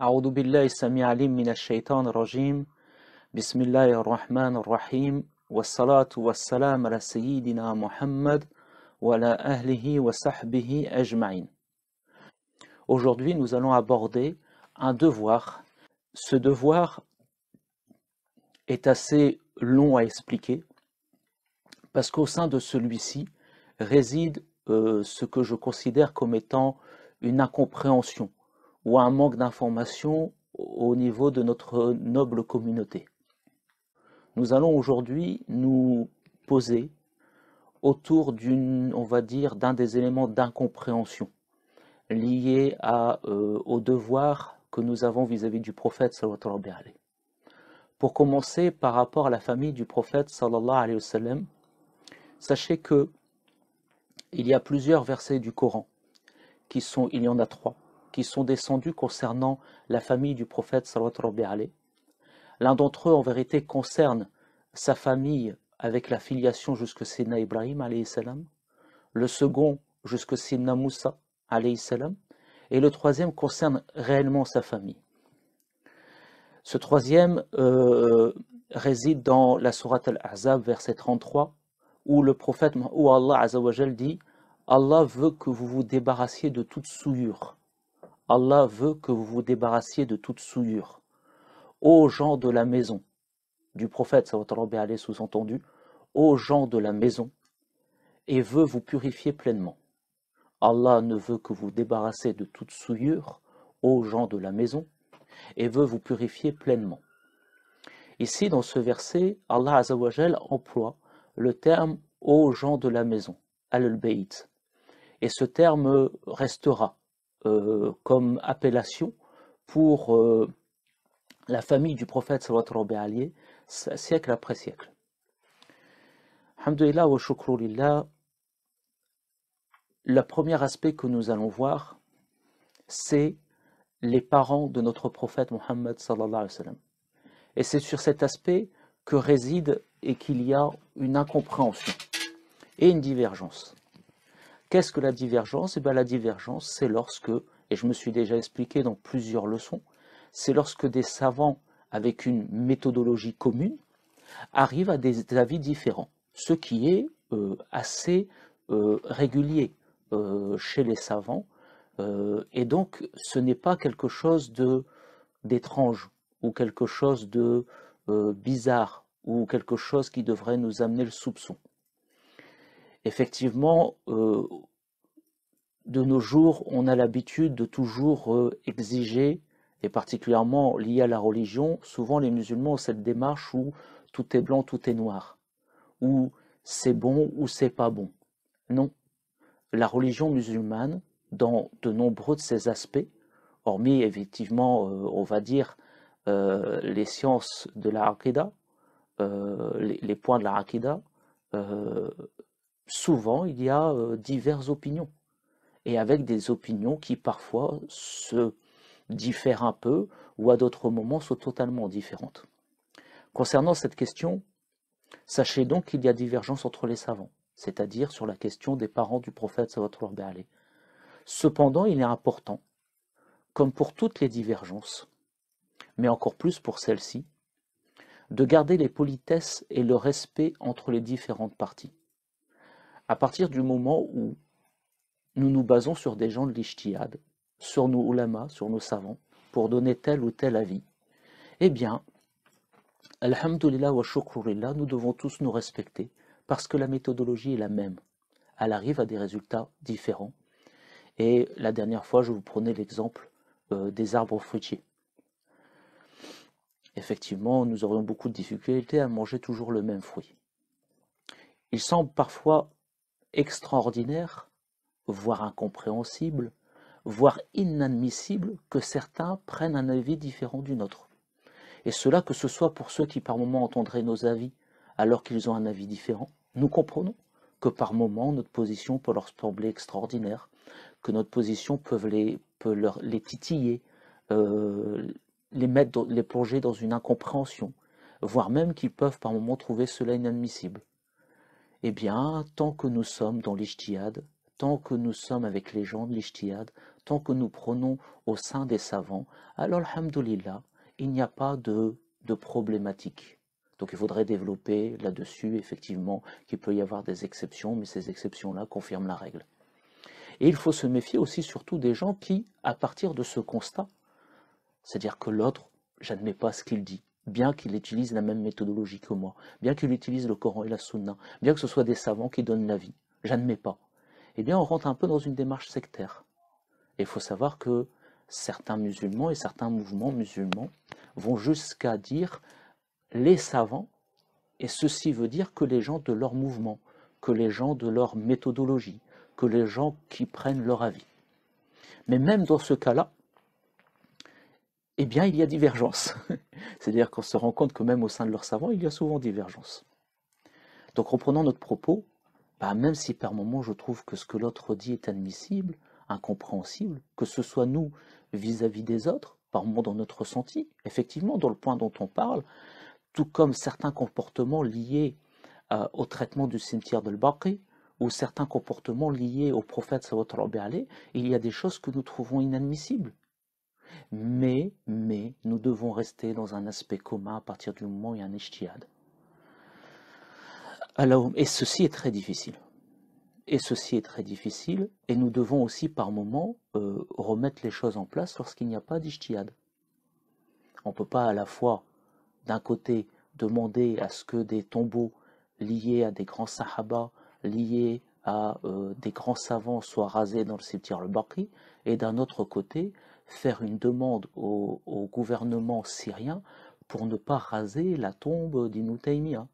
أعوذ بالله السميع العليم من الشيطان الرجيم بسم الله الرحمن الرحيم والصلاة والسلام على سيدنا محمد وعلى أهله وصحبه أجمعين. Aujourd'hui, nous allons aborder un devoir. Ce devoir est assez long à expliquer parce qu'au sein de celui-ci réside ce que je considère comme étant une incompréhension ou un manque d'information au niveau de notre noble communauté. Nous allons aujourd'hui nous poser autour d'un des éléments d'incompréhension liés au devoir que nous avons vis-à-vis du prophète sallallahu alayhi wa sallam. Pour commencer, par rapport à la famille du prophète sallallahu alayhi wa sallam, sachez que il y a plusieurs versets du Coran il y en a 3, qui sont descendus concernant la famille du prophète sallallahu alayhi wa sallam. L'un d'entre eux, en vérité, concerne sa famille avec la filiation jusque Sidna Ibrahim alayhi salam. Le second, jusque Sidna Moussa alayhi salam. Et le troisième concerne réellement sa famille. Ce troisième réside dans la sourate Al-Ahzab, verset 33, où Allah Azza wa Jal dit « Allah veut que vous vous débarrassiez de toute souillure. Allah veut que vous vous débarrassiez de toute souillure. Ô gens de la maison » du prophète, sous-entendu, ô gens de la maison, et veut vous purifier pleinement. Allah ne veut que vous débarrasser de toute souillure, ô gens de la maison, et veut vous purifier pleinement. Ici, dans ce verset, Allah Azza wa Jal emploie le terme ô gens de la maison, al-bayt. Et ce terme restera comme appellation pour la famille du prophète sallallahu alayhi wa sallam, siècle après siècle. Alhamdulillah wa shukru lillah. Le premier aspect que nous allons voir, c'est les parents de notre prophète Muhammad sallallahu alayhi wa sallam. Et c'est sur cet aspect que réside et qu'il y a une incompréhension et une divergence. Qu'est-ce que la divergence? La divergence, c'est lorsque, et je me suis déjà expliqué dans plusieurs leçons, c'est lorsque des savants avec une méthodologie commune arrivent à des avis différents, ce qui est assez régulier chez les savants, et donc ce n'est pas quelque chose d'étrange ou quelque chose de bizarre ou quelque chose qui devrait nous amener le soupçon. Effectivement, de nos jours, on a l'habitude de toujours exiger, et particulièrement lié à la religion, souvent les musulmans ont cette démarche où tout est blanc, tout est noir, où c'est bon ou c'est pas bon. Non, la religion musulmane, dans de nombreux de ses aspects, hormis effectivement, on va dire, les sciences de la Aqidah, les points de la Aqidah, souvent il y a diverses opinions, et avec des opinions qui parfois se diffèrent un peu, ou à d'autres moments sont totalement différentes. Concernant cette question, sachez donc qu'il y a divergence entre les savants, c'est-à-dire sur la question des parents du prophète sallallahu alayhi wa sallam. Cependant, il est important, comme pour toutes les divergences, mais encore plus pour celle-ci, de garder les politesses et le respect entre les différentes parties. À partir du moment où nous nous basons sur des gens de l'ijtihad, sur nos ulama, sur nos savants, pour donner tel ou tel avis, eh bien, alhamdulillah wa shukrulillah, nous devons tous nous respecter, parce que la méthodologie est la même. Elle arrive à des résultats différents. Et la dernière fois, je vous prenais l'exemple des arbres fruitiers. Effectivement, nous aurions beaucoup de difficultés à manger toujours le même fruit. Il semble parfois extraordinaire, voire incompréhensible, voire inadmissible que certains prennent un avis différent du nôtre. Et cela, que ce soit pour ceux qui par moments entendraient nos avis alors qu'ils ont un avis différent, nous comprenons que par moments notre position peut leur sembler extraordinaire, que notre position peut les titiller, les plonger dans une incompréhension, voire même qu'ils peuvent par moments trouver cela inadmissible. Eh bien, tant que nous sommes dans l'ijtihad, tant que nous sommes avec les gens de l'Ijtihad, tant que nous prenons au sein des savants, alors, alhamdoulilah, il n'y a pas de problématique. Donc il faudrait développer là-dessus, effectivement, qu'il peut y avoir des exceptions, mais ces exceptions-là confirment la règle. Et il faut se méfier aussi surtout des gens qui, à partir de ce constat, c'est-à-dire que l'autre, j'admets pas ce qu'il dit, bien qu'il utilise la même méthodologie que moi, bien qu'il utilise le Coran et la Sunna, bien que ce soit des savants qui donnent l'avis, j'admets pas. Eh bien, on rentre un peu dans une démarche sectaire. Et il faut savoir que certains musulmans et certains mouvements musulmans vont jusqu'à dire les savants, et ceci veut dire que les gens de leur mouvement, que les gens de leur méthodologie, que les gens qui prennent leur avis. Mais même dans ce cas-là, eh bien, il y a divergence. C'est-à-dire qu'on se rend compte que même au sein de leurs savants, il y a souvent divergence. Donc, reprenons notre propos, même si par moments je trouve que ce que l'autre dit est admissible, incompréhensible, que ce soit nous vis-à-vis des autres, par moments dans notre ressenti, effectivement, dans le point dont on parle, tout comme certains comportements liés au traitement du cimetière de l'Baqi, ou certains comportements liés au prophète sallallahu alayhi wa sallam, il y a des choses que nous trouvons inadmissibles. Mais nous devons rester dans un aspect commun à partir du moment où il y a un ijtihad. Alors, et ceci est très difficile. Et nous devons aussi par moments remettre les choses en place lorsqu'il n'y a pas d'ijtihad. On ne peut pas à la fois, d'un côté, demander à ce que des tombeaux liés à des grands sahaba, liés à des grands savants soient rasés dans le cimetière al-Baqi, et d'un autre côté, faire une demande au gouvernement syrien pour ne pas raser la tombe d'Ibn Taymiyyah.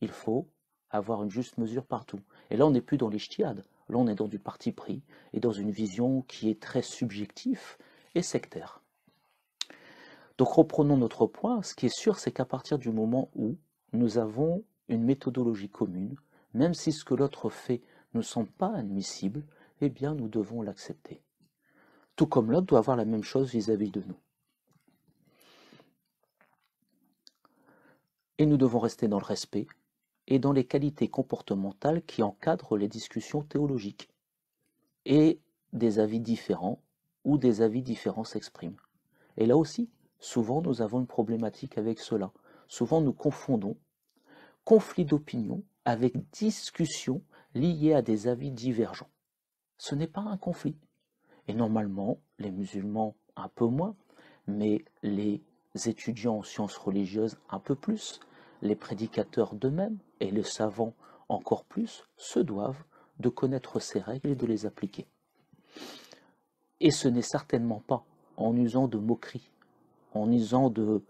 Il faut avoir une juste mesure partout. Et là, on n'est plus dans l'ijtihad, là on est dans du parti pris, et dans une vision qui est très subjective et sectaire. Donc reprenons notre point, ce qui est sûr, c'est qu'à partir du moment où nous avons une méthodologie commune, même si ce que l'autre fait ne semble pas admissible, eh bien nous devons l'accepter. Tout comme l'autre doit avoir la même chose vis-à-vis de nous. Et nous devons rester dans le respect et dans les qualités comportementales qui encadrent les discussions théologiques. Et des avis différents ou des avis différents s'expriment. Et là aussi, souvent nous avons une problématique avec cela. Souvent nous confondons conflit d'opinion avec discussion liée à des avis divergents. Ce n'est pas un conflit. Et normalement, les musulmans un peu moins, mais les étudiants en sciences religieuses un peu plus, les prédicateurs d'eux-mêmes et les savants encore plus, se doivent de connaître ces règles et de les appliquer. Et ce n'est certainement pas en usant de moqueries, en usant de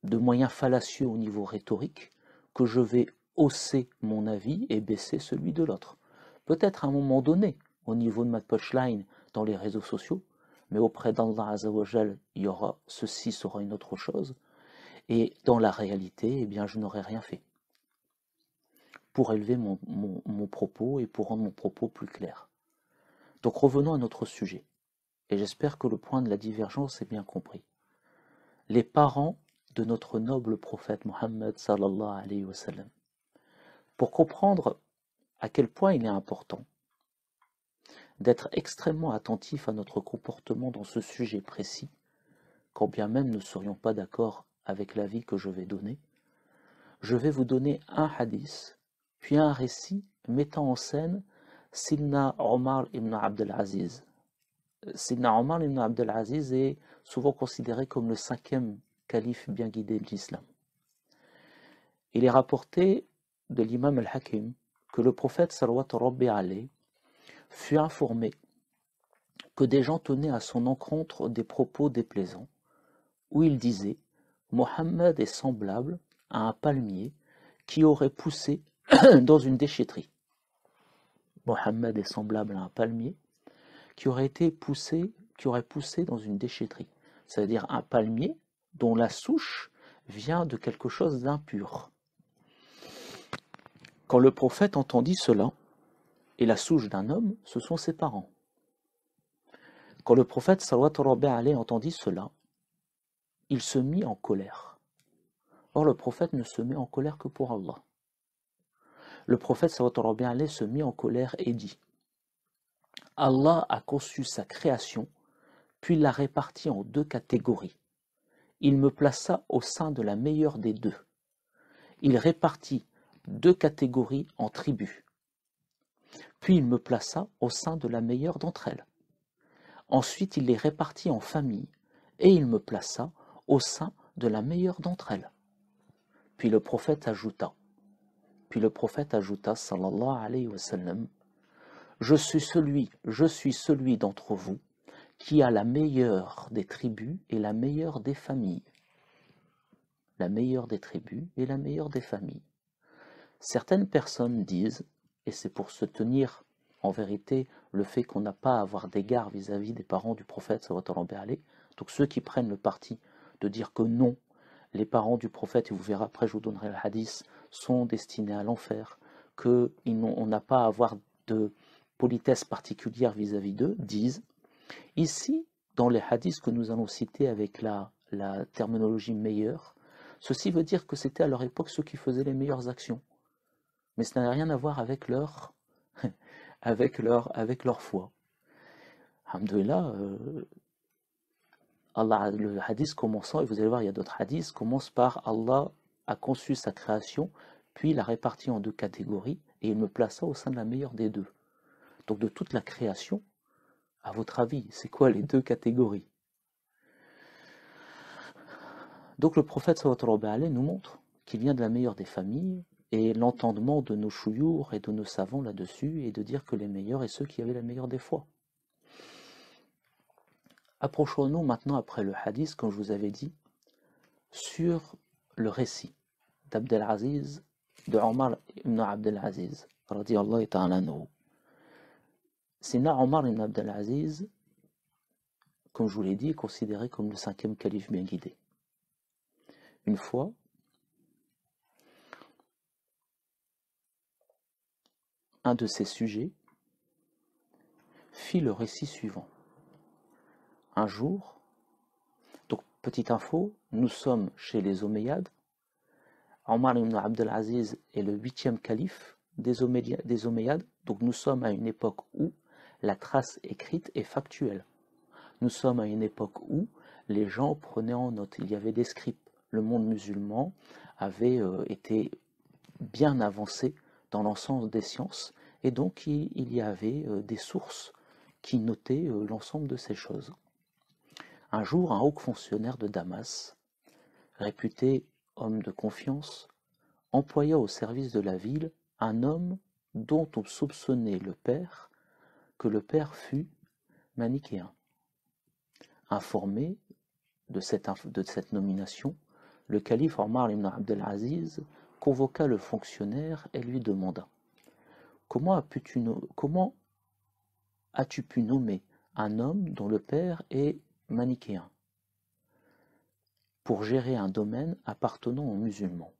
moyens fallacieux au niveau rhétorique, que je vais hausser mon avis et baisser celui de l'autre. Peut-être à un moment donné, au niveau de ma punchline dans les réseaux sociaux, mais auprès d'Allah Azzawajal, ceci sera une autre chose, et dans la réalité, eh bien, je n'aurai rien fait pour élever mon propos et pour rendre mon propos plus clair. Donc revenons à notre sujet, et j'espère que le point de la divergence est bien compris. Les parents de notre noble prophète Mohammed sallallahu alayhi wa sallam. Pour comprendre à quel point il est important d'être extrêmement attentif à notre comportement dans ce sujet précis, quand bien même nous ne serions pas d'accord avec l'avis que je vais donner, je vais vous donner un hadith, puis un récit mettant en scène Sidna Omar ibn Abdel Aziz. Sidna Omar ibn Abdel Aziz est souvent considéré comme le 5e calife bien guidé de l'islam. Il est rapporté de l'imam al-Hakim que le prophète sallallahu rabbi alayhi fut informé que des gens tenaient à son encontre des propos déplaisants, où il disait « Mohammed est semblable à un palmier qui aurait poussé dans une déchetterie. » Mohammed est semblable à un palmier qui aurait poussé dans une déchetterie. C'est-à-dire un palmier dont la souche vient de quelque chose d'impur. Quand le prophète entendit cela, et la souche d'un homme, ce sont ses parents. Quand le prophète sallallahu alayhi entendit cela, il se mit en colère. Or, le prophète ne se met en colère que pour Allah. Le prophète sallallahu alayhi se mit en colère et dit Allah a conçu sa création, puis l'a répartie en deux catégories. Il me plaça au sein de la meilleure des deux. Il répartit deux catégories en tribus. Puis il me plaça au sein de la meilleure d'entre elles. Ensuite il les répartit en familles, et il me plaça au sein de la meilleure d'entre elles. Puis le prophète ajouta, sallallahu alayhi wa sallam, je suis celui d'entre vous qui a la meilleure des tribus et la meilleure des familles. La meilleure des tribus et la meilleure des familles. Certaines personnes disent, et c'est pour se tenir en vérité le fait qu'on n'a pas à avoir d'égard vis-à-vis des parents du prophète, sallallahu alayhi wa sallam, donc ceux qui prennent le parti de dire que non, les parents du prophète, et vous verrez après je vous donnerai le hadith, sont destinés à l'enfer, qu'on n'a pas à avoir de politesse particulière vis-à-vis d'eux, disent, ici, dans les hadiths que nous allons citer avec la terminologie meilleure, ceci veut dire que c'était à leur époque ceux qui faisaient les meilleures actions. Mais ça n'a rien à voir avec leur, avec leur foi. Alhamdoulilah, Allah, le hadith commençant, et vous allez voir, il y a d'autres hadiths, commence par Allah a conçu sa création, puis l'a répartie en deux catégories, et il me plaça au sein de la meilleure des deux. Donc de toute la création, à votre avis, c'est quoi les deux catégories? Donc le prophète sallallahu alayhi wa sallam nous montre qu'il vient de la meilleure des familles, et l'entendement de nos chouyours et de nos savants là-dessus est de dire que les meilleurs est ceux qui avaient la meilleure des foi. Approchons-nous maintenant, après le hadith, comme je vous avais dit, sur le récit d'Abdelaziz, de Omar ibn Abdelaziz, radiyallahu ta'ala anhu. Sina Omar ibn Abdelaziz, comme je vous l'ai dit, est considéré comme le 5e calife bien guidé. Une fois, un de ses sujets fit le récit suivant. Un jour, donc petite info, nous sommes chez les Omeyyades. Omar ibn Abdelaziz est le 8e calife des Omeyyades, donc nous sommes à une époque où la trace écrite est factuelle. Nous sommes à une époque où les gens prenaient en note, il y avait des scripts. Le monde musulman avait été bien avancé dans l'ensemble des sciences, et donc il y avait des sources qui notaient l'ensemble de ces choses. Un jour, un haut fonctionnaire de Damas, réputé homme de confiance, employa au service de la ville un homme dont on soupçonnait que le père fût manichéen. Informé de cette nomination, le calife Omar ibn Abdelaziz convoqua le fonctionnaire et lui demanda « Comment as-tu pu nommer un homme dont le père est manichéen pour gérer un domaine appartenant aux musulmans ?»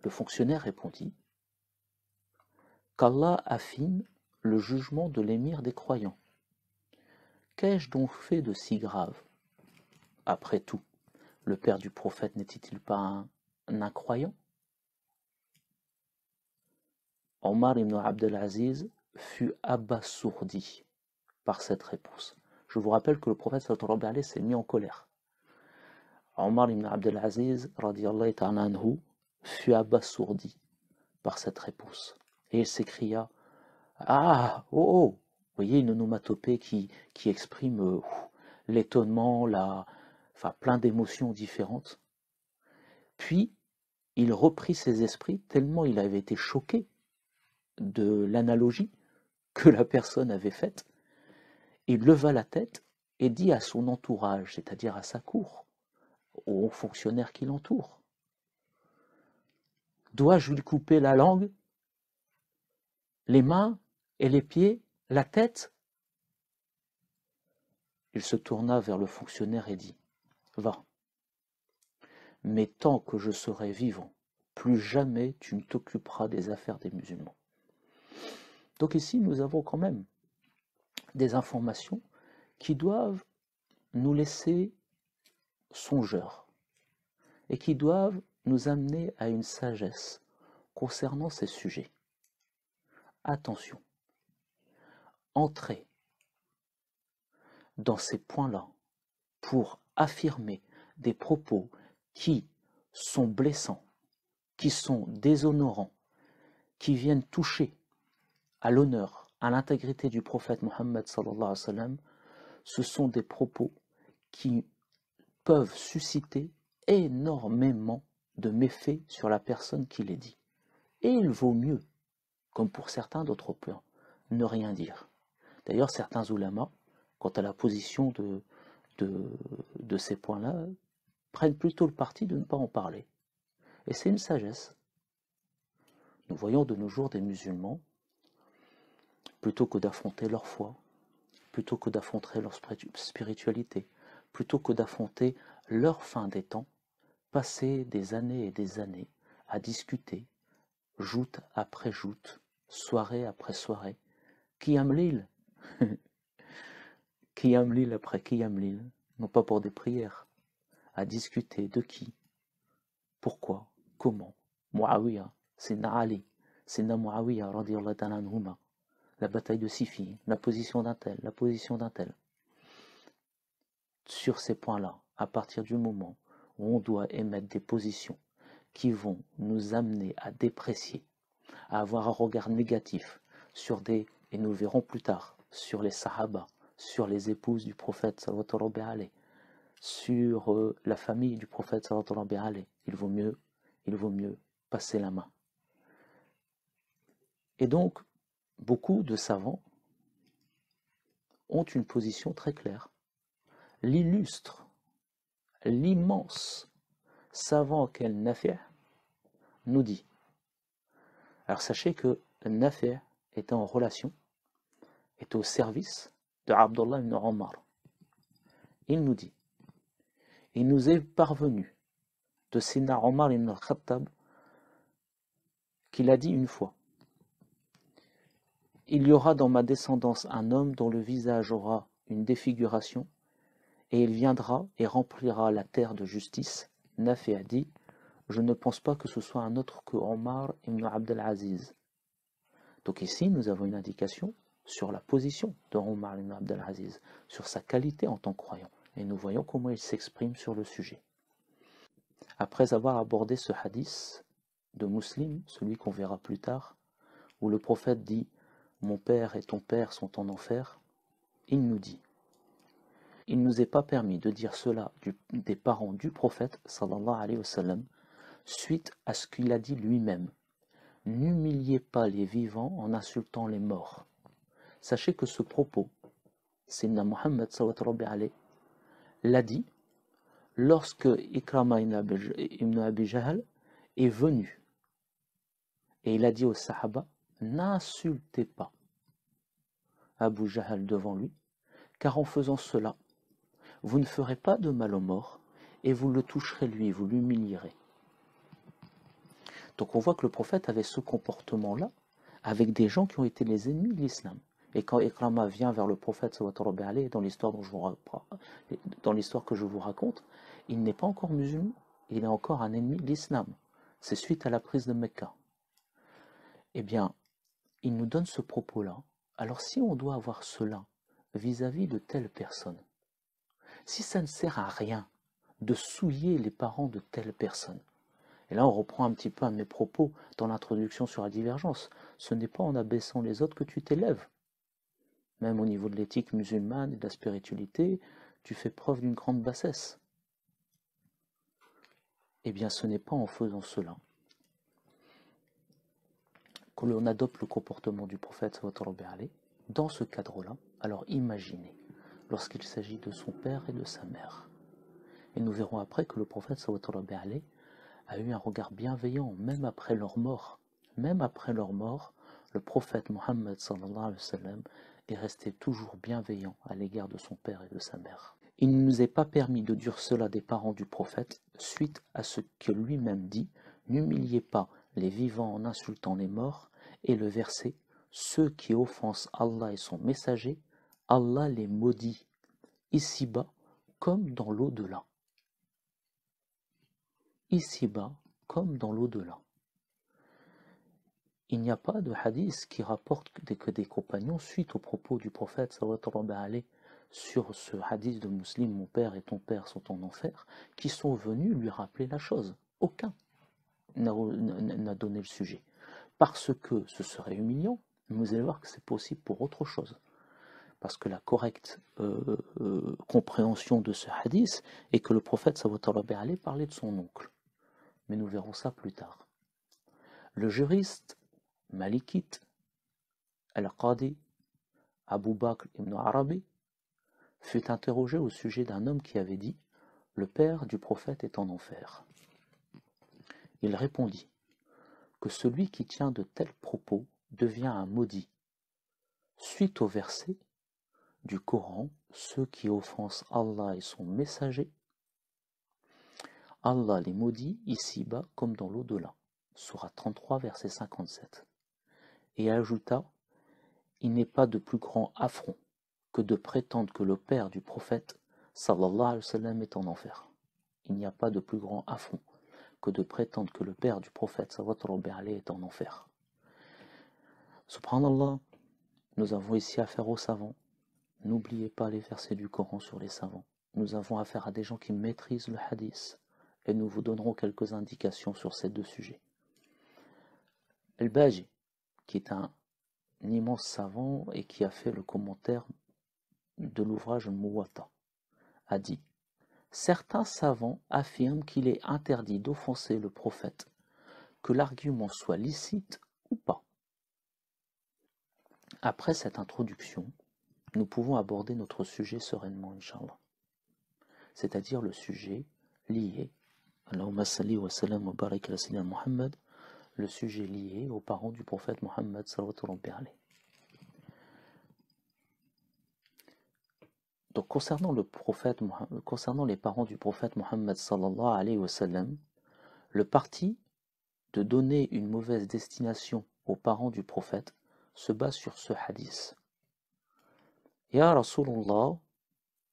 Le fonctionnaire répondit qu'Allah affine le jugement de l'émir des croyants. Qu'ai-je donc fait de si grave? Après tout, le père du prophète n'était-il pas un incroyant? Omar ibn Abdelaziz fut abasourdi par cette réponse. Je vous rappelle que le prophète sallallahu alayhi wa sallam s'est mis en colère. Omar ibn Abdelaziz radiyallahu ta'ala anhu fut abasourdi par cette réponse. Et il s'écria « Ah, oh, oh !» Vous voyez une onomatopée qui exprime l'étonnement, plein d'émotions différentes. Puis, il reprit ses esprits tellement il avait été choqué de l'analogie que la personne avait faite. Il leva la tête et dit à son entourage, c'est-à-dire à sa cour, aux fonctionnaires qui l'entourent, « Dois-je lui couper la langue, les mains et les pieds, la tête ?» Il se tourna vers le fonctionnaire et dit, « Va, mais tant que je serai vivant, plus jamais tu ne t'occuperas des affaires des musulmans. » Donc ici, nous avons quand même des informations qui doivent nous laisser songeurs et qui doivent nous amener à une sagesse concernant ces sujets. Attention, entrer dans ces points-là pour affirmer des propos qui sont blessants, qui sont déshonorants, qui viennent toucher à l'honneur, à l'intégrité du prophète Mohammed sallallahu alayhi wa sallam, ce sont des propos qui peuvent susciter énormément de méfaits sur la personne qui les dit. Et il vaut mieux, comme pour certains d'autres points, ne rien dire. D'ailleurs, certains oulémas, quant à la position de ces points-là, prennent plutôt le parti de ne pas en parler. Et c'est une sagesse. Nous voyons de nos jours des musulmans, plutôt que d'affronter leur foi, plutôt que d'affronter leur spiritualité, plutôt que d'affronter leur fin des temps, passer des années et des années à discuter, joute après joute, soirée après soirée, Qiyam Lil, Qiyam Lil après Qiyam Lil, non pas pour des prières, à discuter de qui, pourquoi, comment, Muawiyah, Sidna Ali, Sidna Muawiyah, radiyallahu ta'ala anhuma, la bataille de Siffin, la position d'un tel, la position d'un tel. Sur ces points-là, à partir du moment où on doit émettre des positions qui vont nous amener à déprécier, à avoir un regard négatif sur des, et nous le verrons plus tard, sur les sahaba, sur les épouses du prophète sallallahu alayhi, sur la famille du prophète sallallahu alayhi, il vaut mieux passer la main. Et donc, beaucoup de savants ont une position très claire. L'illustre, l'immense savant qu'est Nafi' nous dit. Alors sachez que Nafi' était en relation, était au service de Abdullah ibn Omar. Il nous dit, il nous est parvenu de Sina Omar ibn al-Khattab qu'il a dit une fois, il y aura dans ma descendance un homme dont le visage aura une défiguration et il viendra et remplira la terre de justice. Nafi' a dit, je ne pense pas que ce soit un autre que Omar ibn Abd al-Aziz. Donc ici, nous avons une indication sur la position de Omar ibn Abd al-Aziz, sur sa qualité en tant que croyant. Et nous voyons comment il s'exprime sur le sujet. Après avoir abordé ce hadith de Muslim, celui qu'on verra plus tard, où le prophète dit « Mon père et ton père sont en enfer », il nous dit « Il ne nous est pas permis de dire cela des parents du prophète, sallallahu alayhi wa sallam, suite à ce qu'il a dit lui-même. N'humiliez pas les vivants en insultant les morts. » Sachez que ce propos, Sayyidina Muhammad sallallahu alayhi l'a dit lorsque Ikrama ibn Abi Jahl est venu. Et il a dit aux Sahaba, n'insultez pas Abu Jahl devant lui, car en faisant cela, vous ne ferez pas de mal aux morts et vous le toucherez lui, vous l'humilierez. Donc on voit que le prophète avait ce comportement-là avec des gens qui ont été les ennemis de l'islam. Et quand Ikrama vient vers le prophète sallallahu alayhi dans l'histoire que je vous raconte, il n'est pas encore musulman, il est encore un ennemi de l'islam. C'est suite à la prise de Mecca. Eh bien, il nous donne ce propos-là. Alors si on doit avoir cela vis-à-vis de telle personne, si ça ne sert à rien de souiller les parents de telle personne, et là on reprend un petit peu un de mes propos dans l'introduction sur la divergence, ce n'est pas en abaissant les autres que tu t'élèves. Même au niveau de l'éthique musulmane et de la spiritualité, tu fais preuve d'une grande bassesse. Eh bien, ce n'est pas en faisant cela que l'on adopte le comportement du prophète sallallahu alayhi dans ce cadre-là. Alors imaginez, lorsqu'il s'agit de son père et de sa mère. Et nous verrons après que le prophète sallallahu alayhi a eu un regard bienveillant, même après leur mort. Même après leur mort, le prophète Mohammed sallallahu alayhi wa sallam est resté toujours bienveillant à l'égard de son père et de sa mère. Il ne nous est pas permis de dire cela des parents du prophète, suite à ce que lui-même dit, n'humiliez pas les vivants en insultant les morts, et le verset, ceux qui offensent Allah et son messager, Allah les maudit, ici-bas comme dans l'au-delà. Ici-bas comme dans l'au-delà. il n'y a pas de hadith qui rapporte que des compagnons, suite aux propos du prophète sallallahu alayhi sur ce hadith de Muslim, mon père et ton père sont en enfer, qui sont venus lui rappeler la chose. Aucun n'a donné le sujet. Parce que ce serait humiliant, mais vous allez voir que c'est possible pour autre chose. Parce que la correcte compréhension de ce hadith est que le prophète sallallahu alayhi parlait de son oncle. Mais nous verrons ça plus tard. Le juriste malikite, Al-Qadi, Abu Bakr ibn Arabi, fut interrogé au sujet d'un homme qui avait dit « Le père du prophète est en enfer ». Il répondit que celui qui tient de tels propos devient un maudit. Suite au verset du Coran, ceux qui offensent Allah et son messager, Allah les maudit ici-bas comme dans l'au-delà. Sourate 33, verset 57. Et ajouta, il n'est pas de plus grand affront que de prétendre que le père du prophète sallallahu alayhi wa sallam est en enfer. Il n'y a pas de plus grand affront que de prétendre que le père du prophète sallallahu alayhi wa sallam est en enfer. Subhanallah, nous avons ici affaire aux savants. N'oubliez pas les versets du Coran sur les savants. Nous avons affaire à des gens qui maîtrisent le hadith et nous vous donnerons quelques indications sur ces deux sujets. Al-Baji, qui est un immense savant et qui a fait le commentaire de l'ouvrage Muwatta, a dit « Certains savants affirment qu'il est interdit d'offenser le prophète, que l'argument soit licite ou pas. » Après cette introduction, nous pouvons aborder notre sujet sereinement, Inch'Allah. C'est-à-dire le sujet lié, Allahumma salli wa sallam wa barik ala sayyidina Muhammad, le sujet lié aux parents du prophète Muhammad sallallahu alayhi. Donc concernant les parents du prophète Muhammad sallallahu alayhi wa sallam, le parti de donner une mauvaise destination aux parents du prophète se base sur ce hadith. Ya Rasulullah,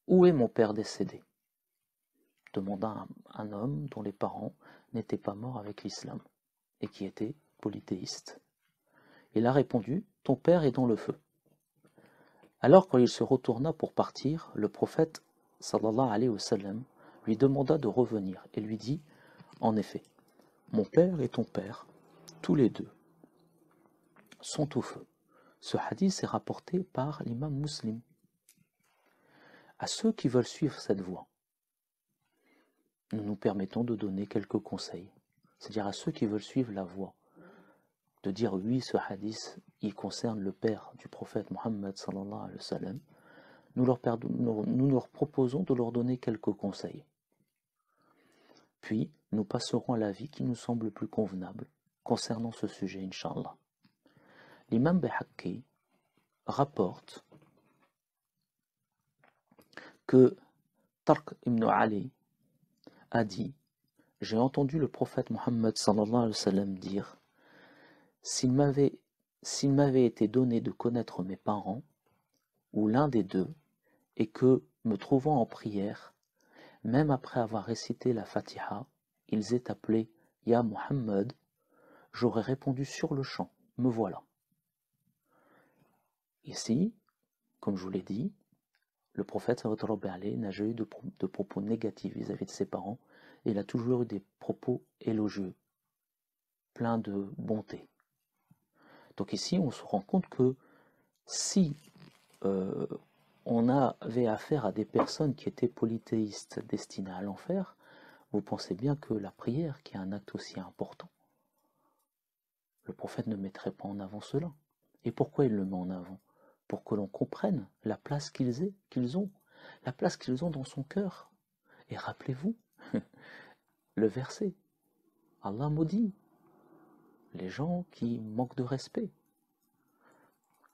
où est mon père décédé? Demanda un homme dont les parents n'étaient pas morts avec l'islam et qui était polythéiste. Il a répondu, ton père est dans le feu. Alors quand il se retourna pour partir, le prophète sallallahu alayhi wa sallam lui demanda de revenir et lui dit, en effet, mon père et ton père, tous les deux, sont au feu. Ce hadith est rapporté par l'imam Muslim. À ceux qui veulent suivre cette voie, nous nous permettons de donner quelques conseils. C'est-à-dire à ceux qui veulent suivre la voie, de dire oui, ce hadith, il concerne le père du prophète Muhammad sallallahu alayhi wa sallam, nous leur proposons de leur donner quelques conseils. Puis, nous passerons à l'avis qui nous semble le plus convenable concernant ce sujet, Inch'Allah. L'imam Bayhaqi rapporte que Tarq ibn Ali a dit « J'ai entendu le prophète Muhammad sallallahu alayhi wa sallam dire « S'il m'avait été donné de connaître mes parents, ou l'un des deux, et que, me trouvant en prière, même après avoir récité la Fatiha, ils aient appelé « Ya Muhammad », j'aurais répondu sur le champ « Me voilà ». Ici, comme je vous l'ai dit, le prophète sallallahu alayhi wa sallam n'a jamais eu de propos négatifs vis-à-vis de ses parents, et il a toujours eu des propos élogieux, pleins de bonté. Donc ici, on se rend compte que si on avait affaire à des personnes qui étaient polythéistes destinées à l'enfer, vous pensez bien que la prière, qui est un acte aussi important, le prophète ne mettrait pas en avant cela. Et pourquoi il le met en avant? Pour que l'on comprenne la place qu'ils ont, la place qu'ils ont dans son cœur. Et rappelez-vous, le verset, Allah maudit les gens qui manquent de respect.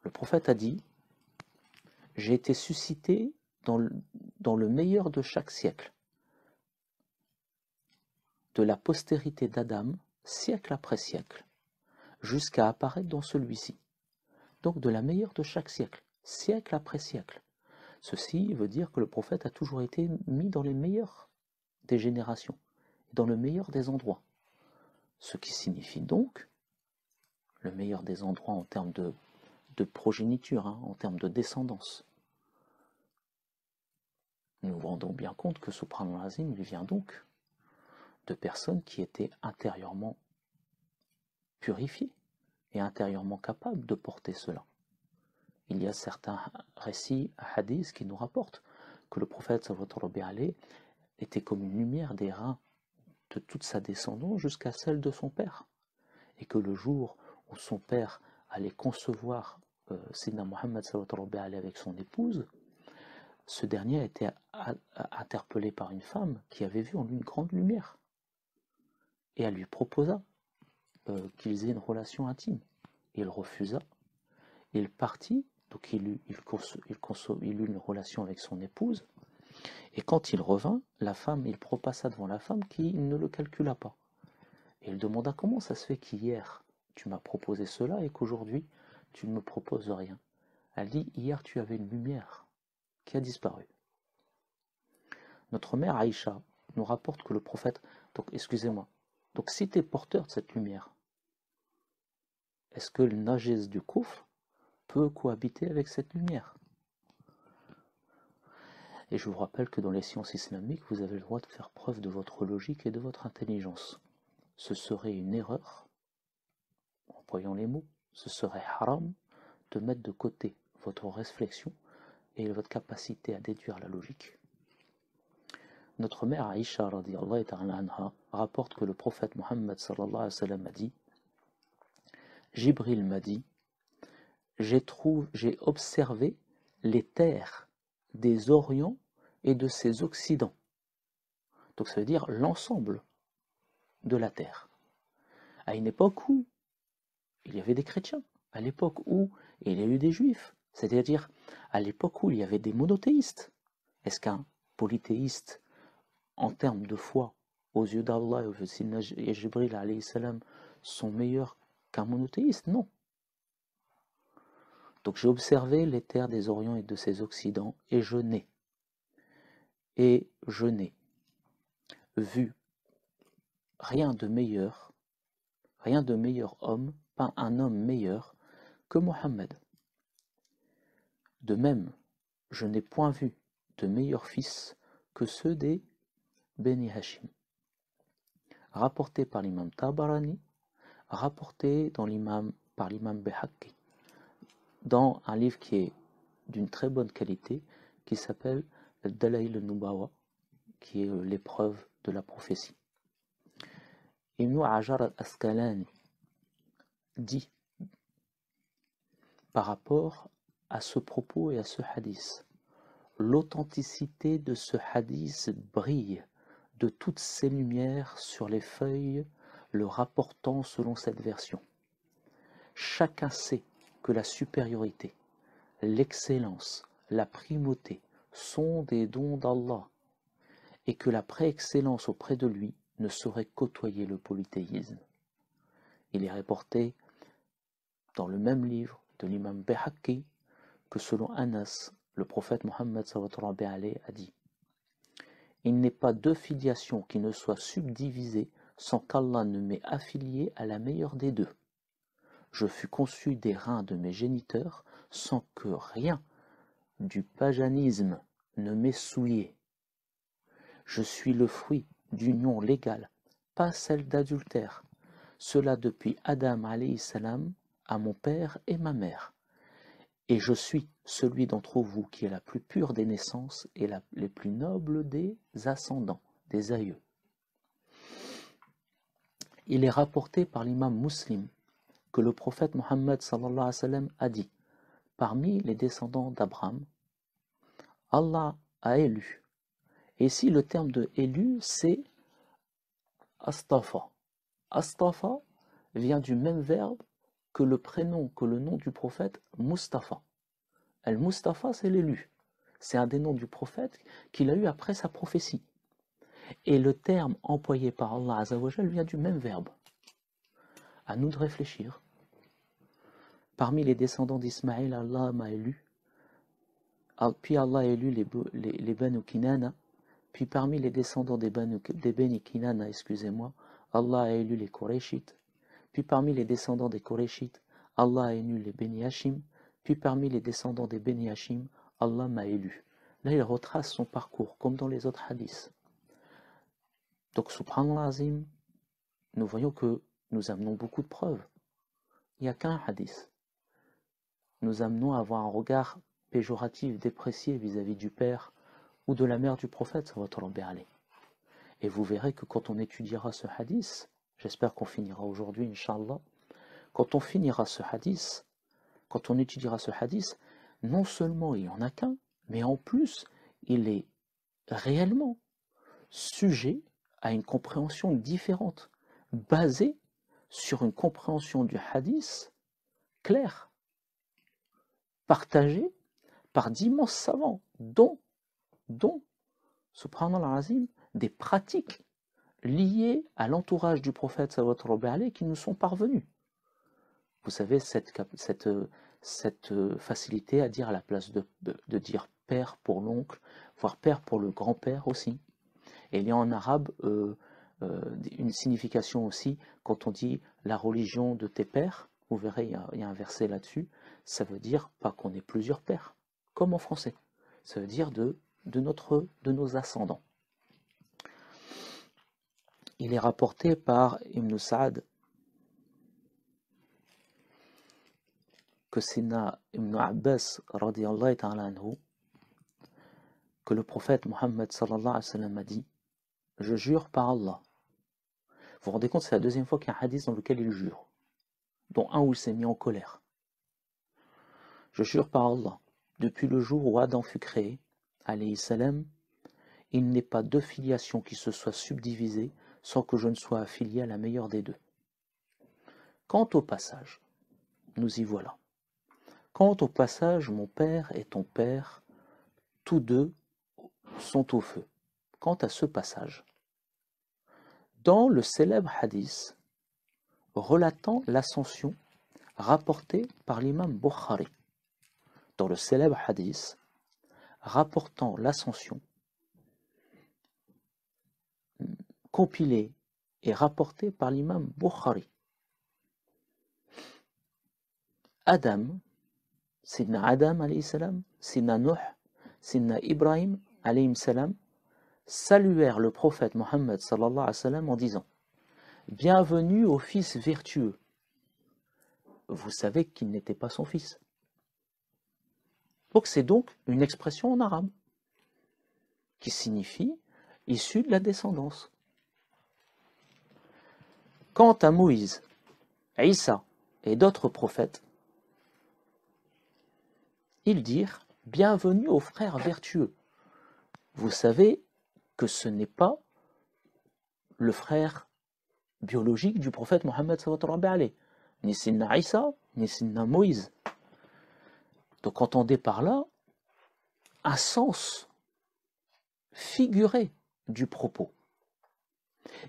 Le prophète a dit, j'ai été suscité dans le meilleur de chaque siècle, de la postérité d'Adam, siècle après siècle, jusqu'à apparaître dans celui-ci. Donc de la meilleure de chaque siècle, siècle après siècle. Ceci veut dire que le prophète a toujours été mis dans les meilleurs des générations, dans le meilleur des endroits. Ce qui signifie donc, le meilleur des endroits en termes de progéniture, en termes de descendance. Nous nous rendons bien compte que Subhanallah Azim, il vient donc de personnes qui étaient intérieurement purifiées et intérieurement capables de porter cela. Il y a certains récits, hadiths, qui nous rapportent que le prophète sallallahu alayhi wa sallam était comme une lumière des reins de toute sa descendance jusqu'à celle de son père. Et que le jour où son père allait concevoir Sidna Muhammad sallallahu alayhi wa sallam avec son épouse, ce dernier a été interpellé par une femme qui avait vu en lui une grande lumière. Et elle lui proposa qu'ils aient une relation intime. Il refusa. Il partit, donc il eut une relation avec son épouse. Et quand il revint, il propassa devant la femme qui ne le calcula pas. Et il demanda comment ça se fait qu'hier tu m'as proposé cela et qu'aujourd'hui tu ne me proposes rien. Elle dit, hier tu avais une lumière qui a disparu. Notre mère Aïcha nous rapporte que le prophète, donc si tu es porteur de cette lumière, est-ce que le najis du kufr peut cohabiter avec cette lumière? Et je vous rappelle que dans les sciences islamiques, vous avez le droit de faire preuve de votre logique et de votre intelligence. Ce serait une erreur, employant les mots, ce serait haram de mettre de côté votre réflexion et votre capacité à déduire la logique. Notre mère Aïcha radiyallahu ta'ala anha rapporte que le prophète Muhammad sallallahu alayhi wa sallam a dit, Jibril m'a dit, j'ai observé les terres des orients et de ses occidents. Donc ça veut dire l'ensemble de la terre. À une époque où il y avait des chrétiens, à l'époque où il y a eu des juifs, c'est-à-dire à l'époque où il y avait des monothéistes. Est-ce qu'un polythéiste, en termes de foi, aux yeux d'Allah et aux yeux de Jibril alayhi salam, sont meilleurs qu'un monothéiste? Non. Donc j'ai observé les terres des orients et de ses occidents, et je n'ai vu rien de meilleur homme, pas un homme meilleur que Mohammed. De même, je n'ai point vu de meilleurs fils que ceux des Beni Hashim. Rapporté par l'imam Tabarani, rapporté par l'imam Behaqi, dans un livre qui est d'une très bonne qualité, qui s'appelle Dalaïl al-Nubawa, qui est l'épreuve de la prophétie. Ibn Hajar al-Asqalani dit, par rapport à ce propos et à ce hadith, l'authenticité de ce hadith brille de toutes ses lumières sur les feuilles le rapportant selon cette version. Chacun sait que la supériorité, l'excellence, la primauté sont des dons d'Allah et que la préexcellence auprès de lui ne saurait côtoyer le polythéisme. Il est rapporté dans le même livre de l'imam Behaqi que selon Anas, le prophète Mohammed sallallahu alayhi a dit: il n'est pas deux filiations qui ne soient subdivisées sans qu'Allah ne m'ait affilié à la meilleure des deux. Je fus conçu des reins de mes géniteurs sans que rien du paganisme ne m'ait souillé. Je suis le fruit d'union légale, pas celle d'adultère. Cela depuis Adam alayhi salam à mon père et ma mère. Et je suis celui d'entre vous qui est la plus pure des naissances et les plus nobles des ascendants, des aïeux. Il est rapporté par l'imam Muslim que le prophète Mohammed sallallahu alayhi wa sallam a dit: parmi les descendants d'Abraham, Allah a élu. Et ici, le terme de élu, c'est astafa. Astafa vient du même verbe que le nom du prophète Mustafa. Al-Mustafa, c'est l'élu. C'est un des noms du prophète qu'il a eu après sa prophétie. Et le terme employé par Allah Azzawajal vient du même verbe. À nous de réfléchir. Parmi les descendants d'Ismaël, Allah m'a élu. Puis Allah a élu les Banu Kinana. Puis parmi les descendants des Beni Kinana, Allah a élu les Qurayshites. puis parmi les descendants des Koréchites, Allah a élu les Beni Hachim, puis parmi les descendants des Beni Hachim, Allah m'a élu. Là, il retrace son parcours, comme dans les autres hadiths. Donc, subhanallah azim, nous voyons que nous amenons beaucoup de preuves. Il n'y a qu'un hadith. Nous amenons à avoir un regard péjoratif, déprécié vis-à-vis du père ou de la mère du prophète, sallallahu alayhi wa sallam. Et vous verrez que quand on étudiera ce hadith, j'espère qu'on finira aujourd'hui, Inch'Allah, quand on finira ce hadith, quand on étudiera ce hadith, non seulement il n'y en a qu'un, mais en plus, il est réellement sujet à une compréhension différente, basée sur une compréhension du hadith claire, partagée par d'immenses savants, dont subhanallah azim, des pratiques liées à l'entourage du prophète sallallahu alayhi wa sallam qui nous sont parvenues. Vous savez, cette facilité à dire à la place de dire père pour l'oncle, voire père pour le grand-père aussi. Et il y a en arabe une signification aussi, quand on dit la religion de tes pères, vous verrez, il y a un verset là-dessus, ça veut dire pas qu'on ait plusieurs pères, comme en français. Ça veut dire de nos ascendants. Il est rapporté par Ibn Sa'ad que Sina Ibn Abbas radiyallahu ta'ala anhu, que le prophète Muhammad sallallahu alayhi wa sallam a dit: je jure par Allah. Vous vous rendez compte, c'est la deuxième fois qu'il y a un hadith dans lequel il jure, dont un où il s'est mis en colère. Je jure par Allah, depuis le jour où Adam fut créé, alayhi salam, il n'est pas deux filiations qui se soient subdivisées sans que je ne sois affilié à la meilleure des deux. Quant au passage, nous y voilà. Quant au passage, mon père et ton père, tous deux sont au feu. Quant à ce passage, dans le célèbre hadith relatant l'ascension rapporté par l'imam Bukhari, dans le célèbre hadith rapportant l'ascension compilé et rapporté par l'imam Bukhari, Adam, Sidna Adam alayhi salam, Sidna Nuh, Sidna Ibrahim alayhi salam, saluèrent le prophète Mohammed sallallahu alayhi wa sallam en disant: bienvenue au fils vertueux. Vous savez qu'il n'était pas son fils. Donc c'est donc une expression en arabe qui signifie issu de la descendance. Quant à Moïse, Isa et d'autres prophètes, ils dirent: bienvenue aux frères vertueux. Vous savez que ce n'est pas le frère biologique du prophète Mohammed sallallahu alayhi wa sallam, ni Sidna Isa, ni Sidna Moïse. Donc entendez par là un sens figuré du propos.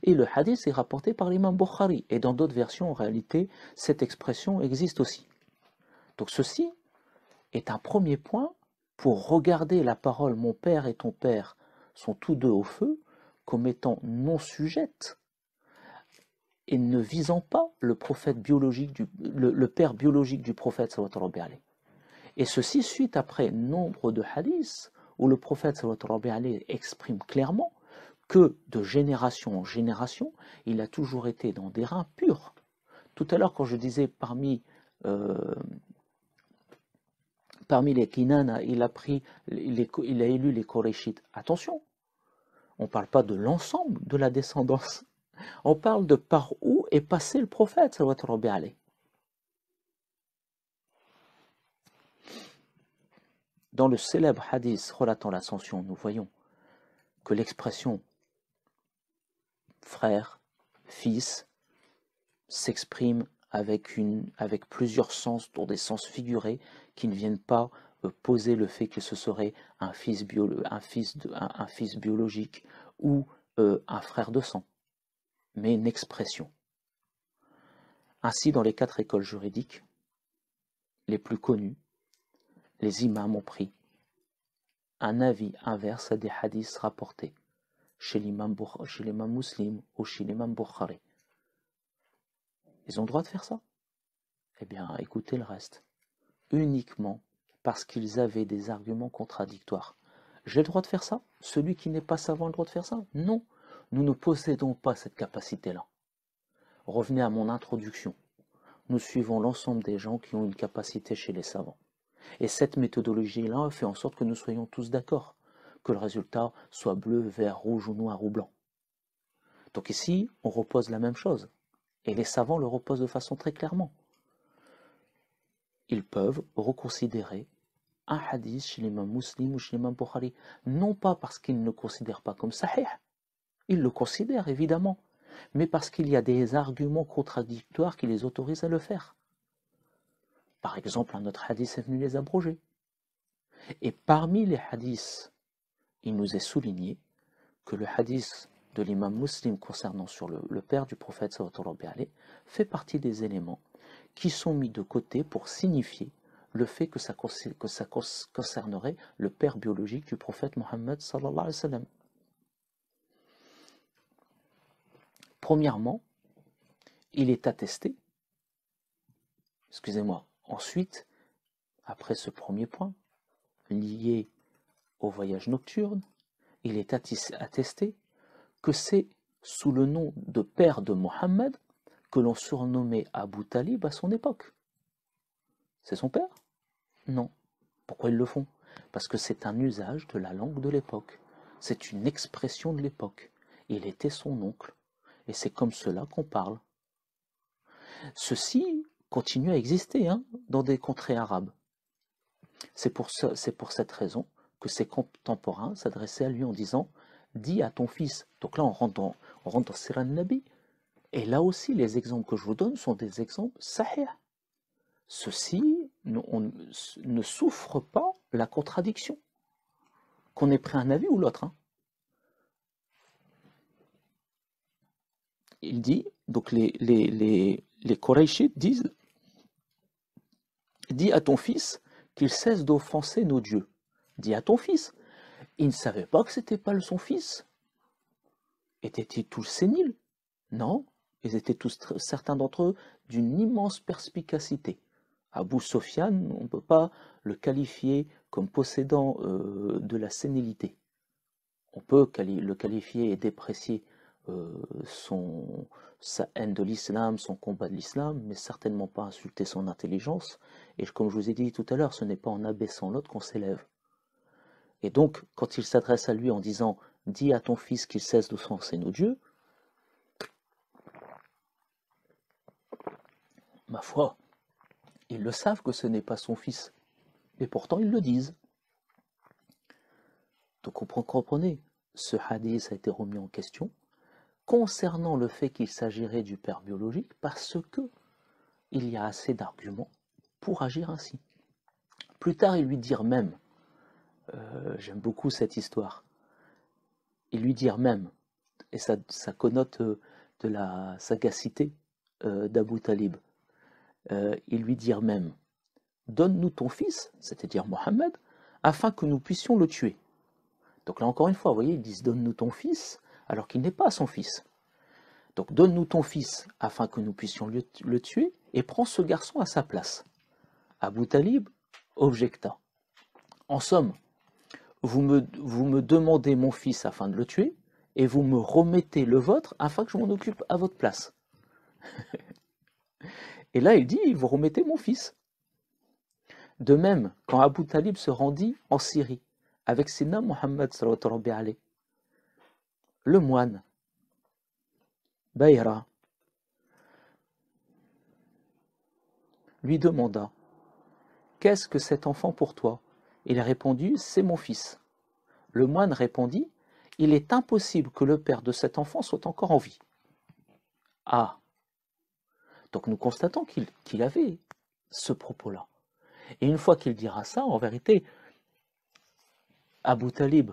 Et le hadith est rapporté par l'imam Bukhari, et dans d'autres versions en réalité cette expression existe aussi. Donc ceci est un premier point pour regarder la parole mon père et ton père sont tous deux au feu comme étant non sujette et ne visant pas le prophète biologique le père biologique du prophète sallallahu alayhi wa sallam. Et ceci suite après nombre de hadiths où le prophète sallallahu alayhi wa sallam exprime clairement que de génération en génération, il a toujours été dans des reins purs. Tout à l'heure, quand je disais parmi les Kinana, il a élu les Koréchites. Attention, on ne parle pas de l'ensemble de la descendance. On parle de par où est passé le prophète, sallallahu alayhi wa sallam. Dans le célèbre hadith relatant l'ascension, nous voyons que l'expression frère, fils s'exprime avec plusieurs sens, dont des sens figurés qui ne viennent pas poser le fait que ce serait un fils biologique ou un frère de sang, mais une expression. Ainsi, dans les 4 écoles juridiques les plus connues, les imams ont pris un avis inverse à des hadiths rapportés chez l'imam Muslim ou chez l'imam Bukhari. Ils ont le droit de faire ça? Eh bien, écoutez le reste. Uniquement parce qu'ils avaient des arguments contradictoires. J'ai le droit de faire ça? Celui qui n'est pas savant a le droit de faire ça? Non. Nous ne possédons pas cette capacité-là. Revenez à mon introduction. Nous suivons l'ensemble des gens qui ont une capacité chez les savants. Et cette méthodologie-là fait en sorte que nous soyons tous d'accord, que le résultat soit bleu, vert, rouge ou noir ou blanc. Donc ici, on repose la même chose. Et les savants le reposent de façon très clairement. Ils peuvent reconsidérer un hadith chez l'imam Muslim ou chez l'imam Bukhari, non pas parce qu'ils ne le considèrent pas comme sahih, ils le considèrent évidemment, mais parce qu'il y a des arguments contradictoires qui les autorisent à le faire. Par exemple, un autre hadith est venu les abroger. Et parmi les hadiths, il nous est souligné que le hadith de l'imam Muslim concernant sur le père du prophète sallallahu alayhi wa sallam fait partie des éléments qui sont mis de côté pour signifier le fait que ça concernerait le père biologique du prophète Mohammed sallallahu alayhi wa sallam. Premièrement, il est attesté, ensuite, après ce premier point, lié au voyage nocturne, il est attesté que c'est sous le nom de père de Mohammed que l'on surnommait Abu Talib à son époque. C'est son père? Non. Pourquoi ils le font? Parce que c'est un usage de la langue de l'époque. C'est une expression de l'époque. Il était son oncle. Et c'est comme cela qu'on parle. Ceci continue à exister dans des contrées arabes. C'est pour cette raison que ses contemporains s'adressaient à lui en disant « Dis à ton fils ». Donc là, on rentre dans Sirah al-Nabi. Et là aussi, les exemples que je vous donne sont des exemples sahih. Ceci ne souffre pas la contradiction. Qu'on ait pris un avis ou l'autre. Il dit, donc les Qurayshites disent, dis à ton fils qu'il cesse d'offenser nos dieux. Dis à ton fils. Il ne savait pas que c'était pas son fils. Étaient-ils tous séniles? Non, ils étaient tous, certains d'entre eux, d'une immense perspicacité. Abu Sofyan, on ne peut pas le qualifier comme possédant de la sénilité. On peut le qualifier et déprécier sa haine de l'islam, son combat de l'islam, mais certainement pas insulter son intelligence. Et comme je vous ai dit tout à l'heure, ce n'est pas en abaissant l'autre qu'on s'élève. Et donc, quand il s'adresse à lui en disant « Dis à ton fils qu'il cesse d'offenser nos dieux », ma foi, ils le savent que ce n'est pas son fils. Et pourtant, ils le disent. Donc, comprenez, ce hadith a été remis en question concernant le fait qu'il s'agirait du père biologique parce que il y a assez d'arguments pour agir ainsi. Plus tard, ils lui dirent même, j'aime beaucoup cette histoire, ils lui dirent même, et ça connote de la sagacité d'Abu Talib, ils lui dirent même, donne-nous ton fils, c'est-à-dire Mohammed, afin que nous puissions le tuer. Donc là encore une fois, vous voyez, ils disent donne-nous ton fils, alors qu'il n'est pas son fils. Donc donne-nous ton fils afin que nous puissions le tuer, et prends ce garçon à sa place. Abu Talib objecta. En somme, vous me demandez mon fils afin de le tuer, et vous me remettez le vôtre afin que je m'en occupe à votre place. Et là, il dit, vous remettez mon fils. De même, quand Abu Talib se rendit en Syrie, avec Sina Mohammed sallallahu alayhi wa sallam, le moine, Bayra, lui demanda « Qu'est-ce que cet enfant pour toi ?» Il répondit « C'est mon fils. » Le moine répondit « Il est impossible que le père de cet enfant soit encore en vie. » Ah. Donc nous constatons qu'il avait ce propos-là. Et une fois qu'il dira ça, en vérité, Abu Talib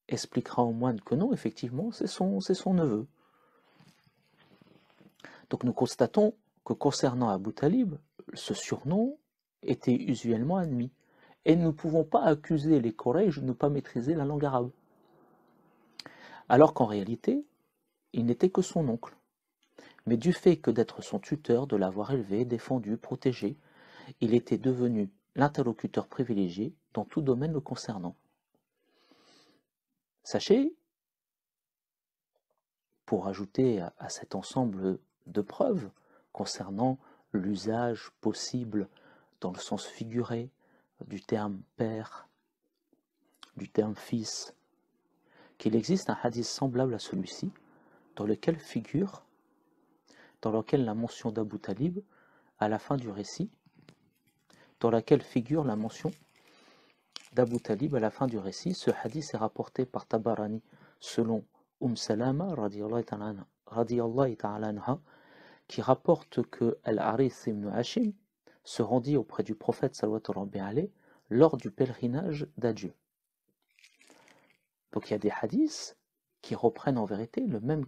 expliquera au moine que non, effectivement, c'est son neveu. Donc nous constatons que concernant Abu Talib, ce surnom était usuellement admis. Et nous ne pouvons pas accuser les Quraysh de ne pas maîtriser la langue arabe. Alors qu'en réalité, il n'était que son oncle. mais du fait que d'être son tuteur, de l'avoir élevé, défendu, protégé, il était devenu l'interlocuteur privilégié dans tout domaine le concernant. Sachez, pour ajouter à cet ensemble de preuves concernant l'usage possible dans le sens figuré du terme père, du terme fils, qu'il existe un hadith semblable à celui-ci, dans lequel la mention d'Abu Talib à la fin du récit, dans laquelle figure la mention d'Abu Talib à la fin du récit. Ce hadith est rapporté par Tabarani selon Salama radiyallahu ta'ala anha, qui rapporte que Al-Harith ibn Hashim se rendit auprès du prophète sallallahu alayhi lors du pèlerinage d'adieu. Donc il y a des hadiths qui reprennent en vérité le même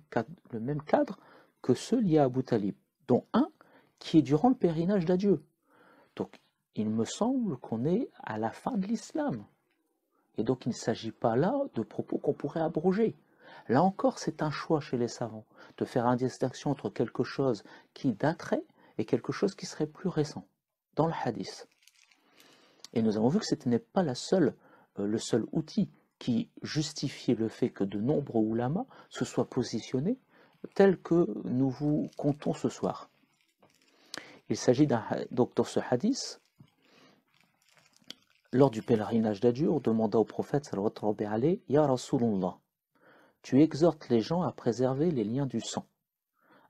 cadre que ceux liés à Abu Talib, dont un qui est durant le pèlerinage d'adieu. Donc il me semble qu'on est à la fin de l'islam. Et donc il ne s'agit pas là de propos qu'on pourrait abroger. Là encore, c'est un choix chez les savants, de faire une distinction entre quelque chose qui daterait et quelque chose qui serait plus récent, dans le hadith. Et nous avons vu que ce n'est pas le seul outil qui justifiait le fait que de nombreux ulamas se soient positionnés tels que nous vous comptons ce soir. Il s'agit donc dans ce hadith, lors du pèlerinage d'adieu, on demanda au prophète sallallahu alayhi Ya Rasulullah, tu exhortes les gens à préserver les liens du sang,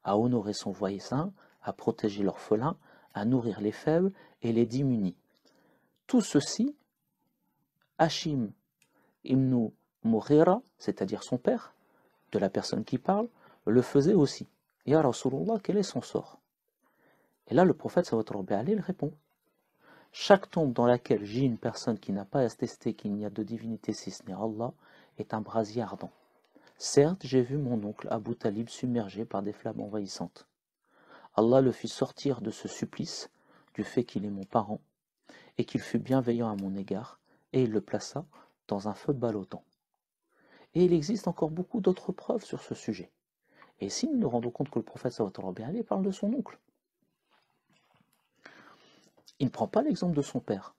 à honorer son voisin, à protéger l'orphelin, à nourrir les faibles et les démunis. Tout ceci, Hashim ibn Mughira, c'est-à-dire son père, de la personne qui parle, le faisait aussi. Ya Rasulullah, quel est son sort? Et là, le prophète sallallahu alayhi répond chaque tombe dans laquelle gît une personne qui n'a pas attesté qu'il n'y a de divinité si ce n'est Allah est un brasier ardent. Certes, j'ai vu mon oncle Abu Talib submergé par des flammes envahissantes. Allah le fit sortir de ce supplice du fait qu'il est mon parent et qu'il fut bienveillant à mon égard, et il le plaça dans un feu ballottant. Et il existe encore beaucoup d'autres preuves sur ce sujet. Et si nous nous rendons compte que le prophète sallallahu alayhi parle de son oncle, il ne prend pas l'exemple de son père.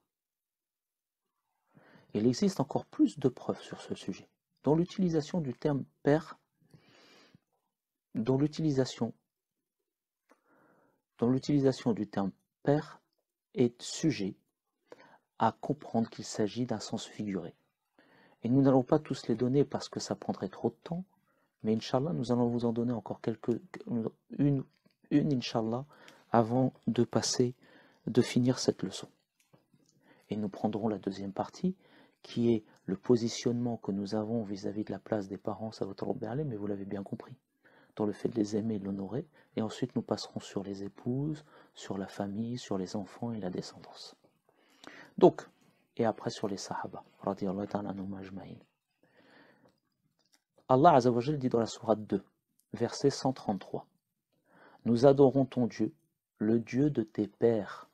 Il existe encore plus de preuves sur ce sujet. Dans l'utilisation du terme père, dans l'utilisation du terme père est sujet à comprendre qu'il s'agit d'un sens figuré. Et nous n'allons pas tous les donner parce que ça prendrait trop de temps, mais Inch'Allah, nous allons vous en donner encore une Inch'Allah, avant de finir cette leçon. Et nous prendrons la deuxième partie, qui est le positionnement que nous avons vis-à-vis de la place des parents, mais vous l'avez bien compris, dans le fait de les aimer et de l'honorer, et ensuite nous passerons sur les épouses, sur la famille, sur les enfants et la descendance. Donc, et après sur les sahaba, radiyallahu ta'ala anhum ajma'in. Allah Azza wa Jalla dit dans la sourate 2, verset 133, nous adorons ton Dieu, le Dieu de tes pères,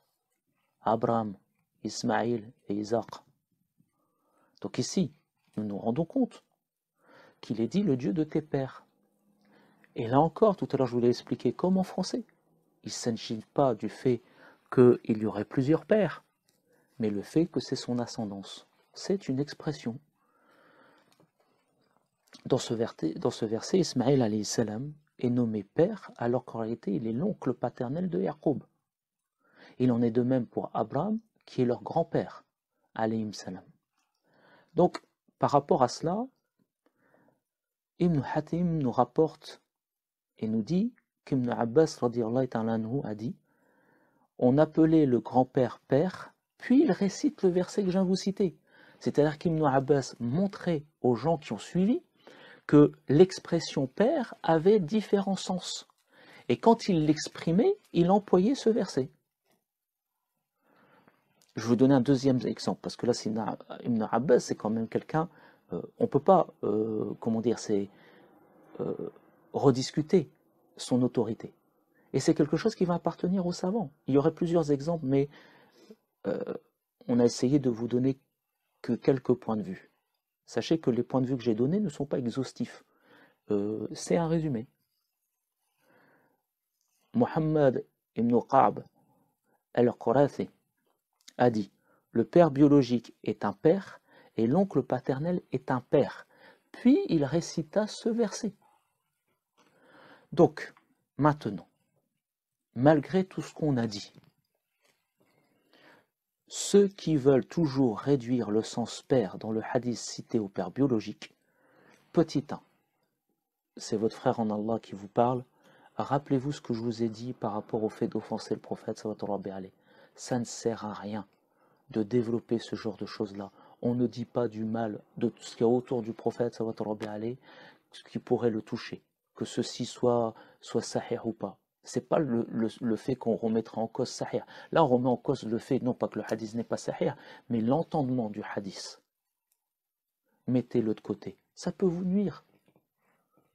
Abraham, Ismaïl et Isaac. Donc ici, nous nous rendons compte qu'il est dit le Dieu de tes pères. Et là encore, tout à l'heure je vous l'ai expliqué comme en français. Il ne s'agit pas du fait qu'il y aurait plusieurs pères, mais le fait que c'est son ascendance. C'est une expression. Dans ce verset, Ismaïl alayhi salam est nommé père, alors qu'en réalité il est l'oncle paternel de Yaqub. Il en est de même pour Abraham, qui est leur grand-père, alayhi salam. Donc, par rapport à cela, Ibn Hatim nous rapporte et nous dit qu'Ibn Abbas radiyallahu ta'ala anhu a dit on appelait le grand-père père, puis il récite le verset que je viens de vous citer. C'est-à-dire qu'Ibn Abbas montrait aux gens qui ont suivi que l'expression père avait différents sens. Et quand il l'exprimait, il employait ce verset. Je vais vous donner un deuxième exemple, parce que là, Ibn Abbas, c'est quand même quelqu'un, on ne peut pas, rediscuter son autorité. Et c'est quelque chose qui va appartenir aux savants. Il y aurait plusieurs exemples, mais on a essayé de vous donner que quelques points de vue. Sachez que les points de vue que j'ai donnés ne sont pas exhaustifs. C'est un résumé. Muhammad ibn Qa'b al-Qurathi a dit, le père biologique est un père et l'oncle paternel est un père. Puis il récita ce verset. Donc, maintenant, malgré tout ce qu'on a dit, ceux qui veulent toujours réduire le sens père dans le hadith cité au père biologique, petit 1, c'est votre frère en Allah qui vous parle, rappelez-vous ce que je vous ai dit par rapport au fait d'offenser le prophète, ça ne sert à rien de développer ce genre de choses-là. On ne dit pas du mal de tout ce qu'il y a autour du prophète, ce qui pourrait le toucher, que ceci soit sahih ou pas. C'est pas le fait qu'on remettra en cause sahih. Là, on remet en cause le fait, non pas que le hadith n'est pas sahih, mais l'entendement du hadith. Mettez-le de côté. Ça peut vous nuire.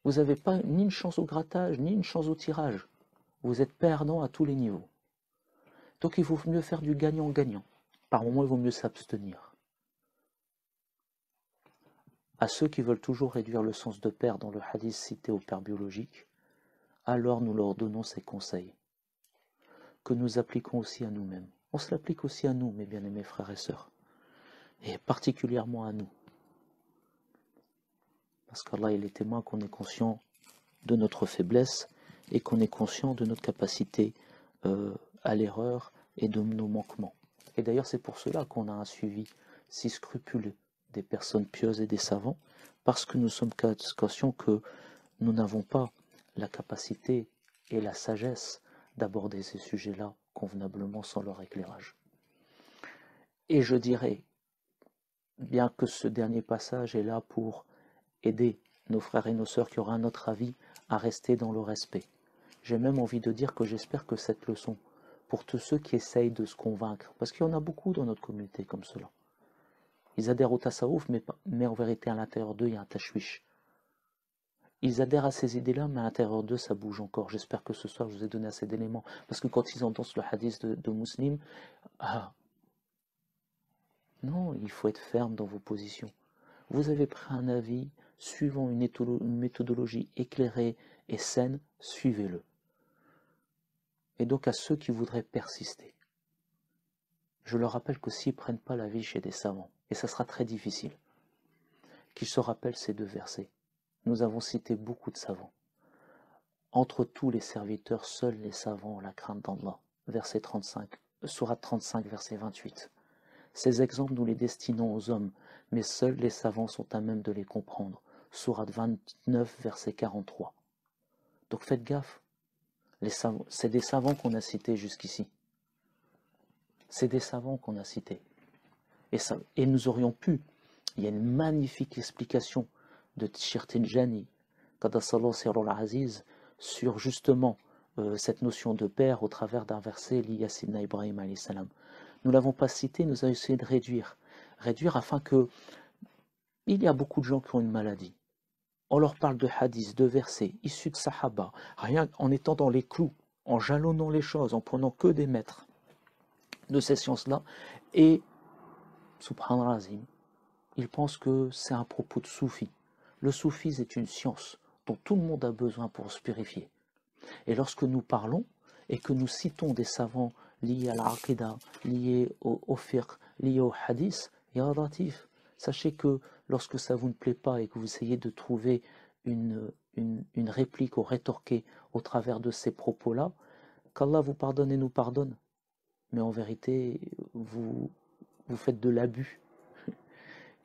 Vous n'avez pas ni une chance au grattage, ni une chance au tirage. Vous êtes perdant à tous les niveaux. Donc il vaut mieux faire du gagnant-gagnant. Par moments, il vaut mieux s'abstenir. À ceux qui veulent toujours réduire le sens de père dans le hadith cité au père biologique, alors nous leur donnons ces conseils, que nous appliquons aussi à nous-mêmes. On se l'applique aussi à nous, mes bien-aimés frères et sœurs, et particulièrement à nous. Parce qu'Allah, il est témoin qu'on est conscient de notre faiblesse et qu'on est conscient de notre capacité à l'erreur et de nos manquements. Et d'ailleurs, c'est pour cela qu'on a un suivi si scrupuleux des personnes pieuses et des savants, parce que nous sommes conscients que nous n'avons pas la capacité et la sagesse d'aborder ces sujets-là convenablement sans leur éclairage. Et je dirais, bien que ce dernier passage est là pour aider nos frères et nos sœurs qui auraient un autre avis à rester dans le respect, j'ai même envie de dire que j'espère que cette leçon, pour tous ceux qui essayent de se convaincre, parce qu'il y en a beaucoup dans notre communauté comme cela, ils adhèrent au tasawuf, mais en vérité à l'intérieur d'eux il y a un tashwish. Ils adhèrent à ces idées-là, mais à l'intérieur d'eux ça bouge encore. J'espère que ce soir je vous ai donné assez d'éléments, parce que quand ils entendent le hadith de Muslim, non, il faut être ferme dans vos positions. Vous avez pris un avis suivant une méthodologie éclairée et saine, suivez-le. Et donc à ceux qui voudraient persister, je leur rappelle que s'ils ne prennent pas l'avis chez des savants, et ça sera très difficile, qu'ils se rappellent ces deux versets. Nous avons cité beaucoup de savants. Entre tous les serviteurs, seuls les savants ont la crainte d'Allah. Verset 35, sourate 35, verset 28. Ces exemples, nous les destinons aux hommes, mais seuls les savants sont à même de les comprendre. Sourate 29, verset 43. Donc faites gaffe. C'est des savants qu'on a cités jusqu'ici. C'est des savants qu'on a cités. Et nous aurions pu, il y a une magnifique explication de Shirtinjani, Qadassallahu sirrul aziz, sur justement cette notion de père au travers d'un verset lié à Sidna Ibrahim alayhi salam. Nous ne l'avons pas cité, nous avons essayé de réduire afin que, il y a beaucoup de gens qui ont une maladie. On leur parle de hadiths, de versets, issus de Sahaba, rien en étant dans les clous, en jalonnant les choses, en prenant que des maîtres de ces sciences-là, et, subhanallah azim, ils pensent que c'est un propos de soufi. Le soufisme est une science dont tout le monde a besoin pour se purifier. Et lorsque nous parlons, et que nous citons des savants liés à l'aqida, liés au fiqh, liés au hadith, ya latif, sachez que lorsque ça vous ne plaît pas et que vous essayez de trouver une réplique ou rétorquer au travers de ces propos-là, qu'Allah vous pardonne et nous pardonne. Mais en vérité, vous faites de l'abus.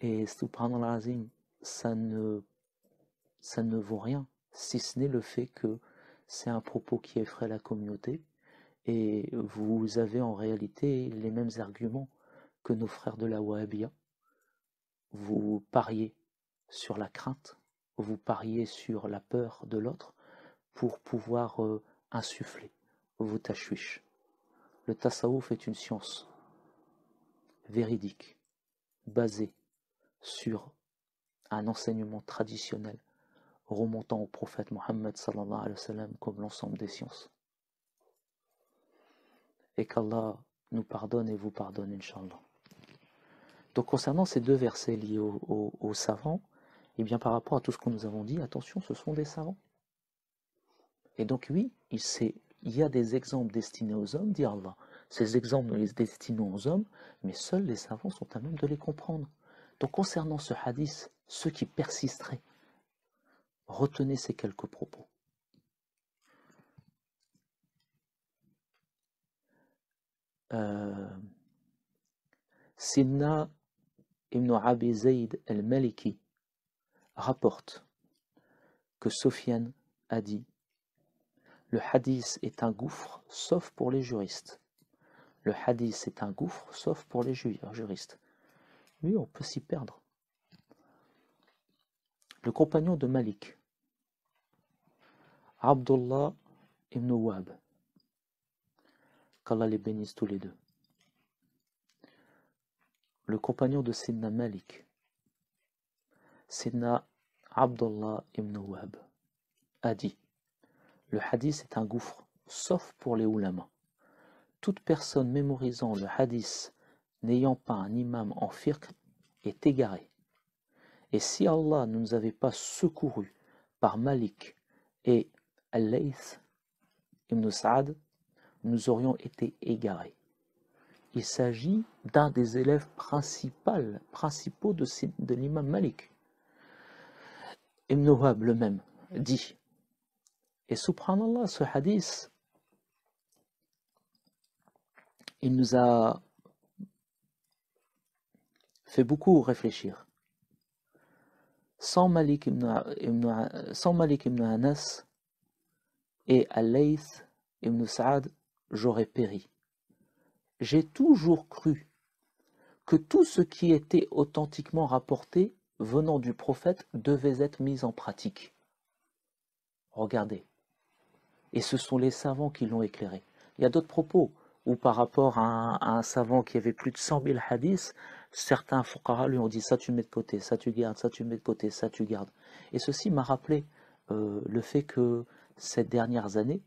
Et subhanallah azim, ça ne vaut rien, si ce n'est le fait que c'est un propos qui effraie la communauté, et vous avez en réalité les mêmes arguments que nos frères de la Wahhabiyya. Vous pariez sur la crainte, vous pariez sur la peur de l'autre pour pouvoir insuffler vos tashwish. Le tasawuf est une science véridique, basée sur un enseignement traditionnel remontant au prophète Mohammed sallallahu alayhi wa sallam comme l'ensemble des sciences. Et qu'Allah nous pardonne et vous pardonne, Inch'Allah. Donc concernant ces deux versets liés aux savants, et bien par rapport à tout ce que nous avons dit, attention, ce sont des savants. Et donc oui, c'est il y a des exemples destinés aux hommes, dit Allah. Ces exemples, nous les destinons aux hommes, mais seuls les savants sont à même de les comprendre. Donc concernant ce hadith, ceux qui persisteraient, retenez ces quelques propos. Sidna ibn Abi Zayd al-Maliki rapporte que Sofiane a dit: le hadith est un gouffre, sauf pour les juristes. Le hadith est un gouffre, sauf pour les juristes. Oui, on peut s'y perdre. Le compagnon de Malik, Abdullah ibn Wahb, qu'Allah les bénisse tous les deux. Le compagnon de Sidna Malik, Sidna Abdullah ibn Wahb, a dit: le hadith est un gouffre, sauf pour les ulama. Toute personne mémorisant le hadith n'ayant pas un imam en fiqh est égarée. Et si Allah ne nous avait pas secourus par Malik et Al-Layth ibn Sa'ad, nous aurions été égarés. Il s'agit d'un des élèves principaux de l'imam Malik. Ibn Wahb le même dit, et subhanallah, ce hadith, il nous a fait beaucoup réfléchir. Sans Malik ibn Anas et Al-Layth ibn Sa'ad, j'aurais péri. J'ai toujours cru que tout ce qui était authentiquement rapporté venant du prophète devait être mis en pratique. Regardez. Et ce sont les savants qui l'ont éclairé. Il y a d'autres propos où par rapport à un savant qui avait plus de 100 000 hadiths, certains fuqaha lui ont dit ça tu mets de côté, ça tu gardes, ça tu mets de côté, ça tu gardes. Et ceci m'a rappelé le fait que ces dernières années,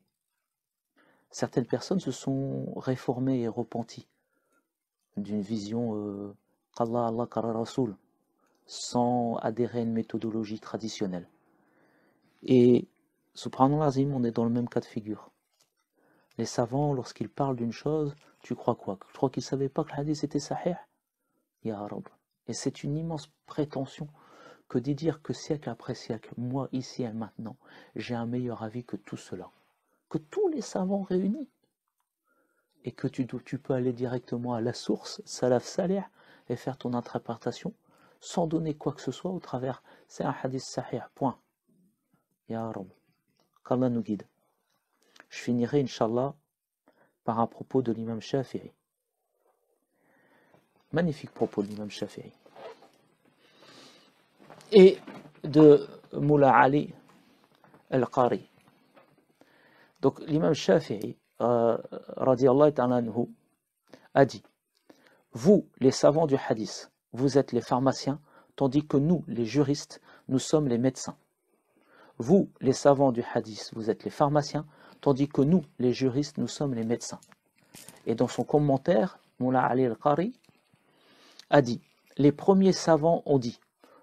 certaines personnes se sont réformées et repenties d'une vision Qalla Allah Qara Rasoul, sans adhérer à une méthodologie traditionnelle. Et subhanallah azim, on est dans le même cas de figure. Les savants, lorsqu'ils parlent d'une chose, tu crois quoi? Tu crois qu'ils ne savaient pas que le hadith était sahih? Ya Rab. Et c'est une immense prétention que de dire que siècle après siècle, moi ici et maintenant, j'ai un meilleur avis que tout cela, que tous les savants réunis, et que tu peux aller directement à la source, salaf salih, et faire ton interprétation, sans donner quoi que ce soit au travers. C'est un hadith sahih, point. Ya Rab. Qu'Allah nous guide. Je finirai, Inch'Allah, par un propos de l'imam Shafi'i. Magnifique propos de l'imam Shafi'i. Et de Moula Ali al-Qari. Donc l'imam Shafi'i, radiyallahu ta'ala anhu, a dit: vous, les savants du hadith, vous êtes les pharmaciens, tandis que nous, les juristes, nous sommes les médecins. Vous, les savants du hadith, vous êtes les pharmaciens, tandis que nous, les juristes, nous sommes les médecins. Et dans son commentaire, Moula Ali al-Qari a dit: les premiers savants ont dit,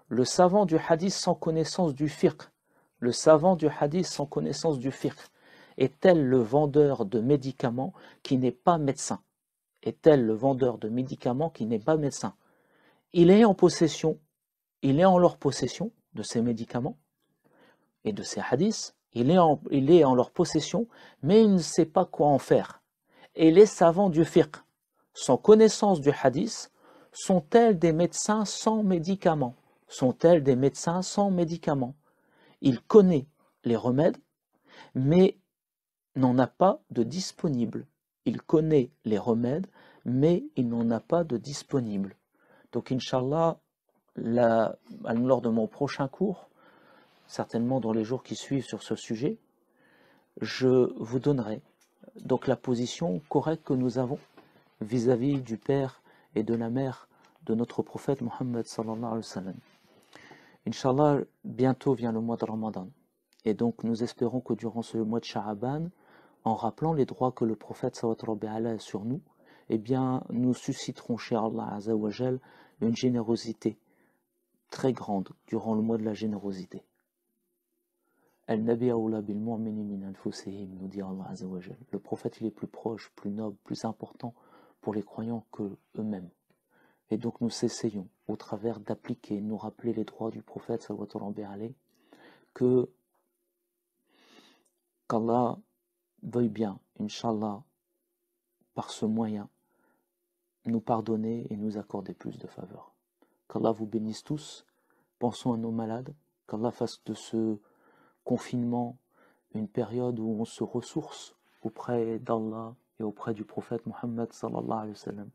le savant du hadith sans connaissance du fiqh, le savant du hadith sans connaissance du fiqh, est tel le vendeur de médicaments qui n'est pas médecin, est tel le vendeur de médicaments qui n'est pas médecin. Il est en leur possession de ces médicaments et de ces hadiths, il est en leur possession, mais il ne sait pas quoi en faire. Et les savants du fiqh, sans connaissance du hadith, sont-elles des médecins sans médicaments? Sont-elles des médecins sans médicaments? Il connaît les remèdes, mais n'en a pas de disponible. Il connaît les remèdes, mais il n'en a pas de disponible. Donc, Inch'Allah, lors de mon prochain cours, certainement dans les jours qui suivent sur ce sujet, je vous donnerai donc la position correcte que nous avons vis-à-vis du père et de la mère de notre prophète Mohammed sallallahu alayhi wa sallam. Inch'Allah, bientôt vient le mois de Ramadan. Et donc nous espérons que durant ce mois de Sha'aban, en rappelant les droits que le prophète sallallahu alayhi wa sallam a sur nous, eh bien nous susciterons chez Allah azza wa jal une générosité très grande durant le mois de la générosité. Al-Nabi awla bil mu'minin min anfusihim, nous dit Allah Azza wa Jal. Le prophète, il est plus proche, plus noble, plus important pour les croyants que eux-mêmes. Et donc nous essayons, au travers d'appliquer, nous rappeler les droits du prophète, sallallahu alayhi, que qu'Allah veuille bien, Inch'Allah, par ce moyen, nous pardonner et nous accorder plus de faveurs. Qu'Allah vous bénisse tous. Pensons à nos malades, qu'Allah fasse de ce confinement une période où on se ressource auprès d'Allah et auprès du prophète Muhammad sallallahu alayhi wa sallam.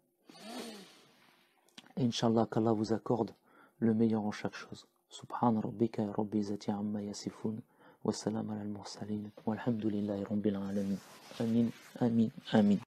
Et Inch'Allah, qu'Allah vous accorde le meilleur en chaque chose. Subhan rabbika ya rabbi zati amma yasifun wa salam ala al-mursalin walhamdulillahi rabbil alamin. Amin, amin, amin.